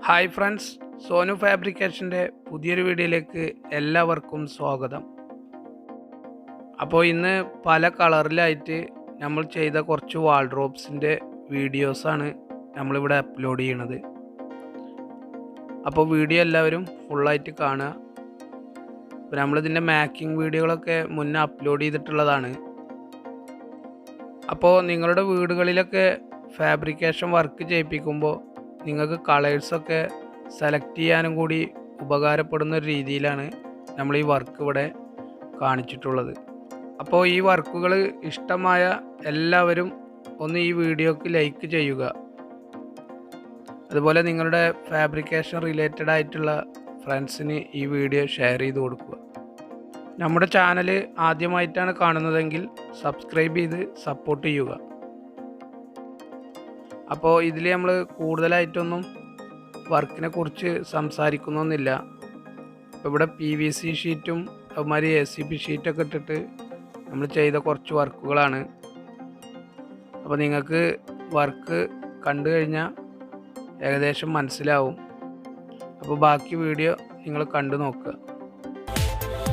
Hi friends, Sonu ഫാബ്രിക്കേഷൻ്റെ പുതിയൊരു വീഡിയോയിലേക്ക് എല്ലാവർക്കും സ്വാഗതം. അപ്പോൾ ഇന്ന് പല കളറിലായിട്ട് നമ്മൾ ചെയ്ത കുറച്ച് വാൾഡ്രോബ്സിൻ്റെ വീഡിയോസാണ് നമ്മളിവിടെ അപ്ലോഡ് ചെയ്യണത്. അപ്പോൾ വീഡിയോ എല്ലാവരും ഫുള്ളായിട്ട് കാണുക. അപ്പോൾ നമ്മളിതിൻ്റെ മേക്കിംഗ് വീഡിയോകളൊക്കെ മുന്നേ അപ്ലോഡ് ചെയ്തിട്ടുള്ളതാണ്. അപ്പോൾ നിങ്ങളുടെ വീടുകളിലൊക്കെ ഫാബ്രിക്കേഷൻ വർക്ക് ചെയ്യിപ്പിക്കുമ്പോൾ നിങ്ങൾക്ക് കളേഴ്സൊക്കെ സെലക്ട് ചെയ്യാനും കൂടി ഉപകാരപ്പെടുന്ന ഒരു രീതിയിലാണ് നമ്മൾ ഈ വർക്ക് ഇവിടെ കാണിച്ചിട്ടുള്ളത്. അപ്പോൾ ഈ വർക്കുകൾ ഇഷ്ടമായ എല്ലാവരും ഒന്ന് ഈ വീഡിയോക്ക് ലൈക്ക് ചെയ്യുക. അതുപോലെ നിങ്ങളുടെ ഫാബ്രിക്കേഷൻ റിലേറ്റഡ് ആയിട്ടുള്ള ഫ്രണ്ട്സിന് ഈ വീഡിയോ ഷെയർ ചെയ്ത് കൊടുക്കുക. നമ്മുടെ ചാനൽ ആദ്യമായിട്ടാണ് കാണുന്നതെങ്കിൽ സബ്സ്ക്രൈബ് ചെയ്ത് സപ്പോർട്ട് ചെയ്യുക. അപ്പോൾ ഇതിൽ നമ്മൾ കൂടുതലായിട്ടൊന്നും വർക്കിനെ കുറിച്ച് സംസാരിക്കുന്നൊന്നുമില്ല. ഇപ്പോൾ ഇവിടെ PVC ഷീറ്റും അതുമാതിരി ACP ഷീറ്റൊക്കെ ഇട്ടിട്ട് നമ്മൾ ചെയ്ത കുറച്ച് വർക്കുകളാണ്. അപ്പോൾ നിങ്ങൾക്ക് വർക്ക് കണ്ടു കഴിഞ്ഞാൽ ഏകദേശം മനസ്സിലാവും. അപ്പോൾ ബാക്കി വീഡിയോ നിങ്ങൾ കണ്ടു നോക്കുക.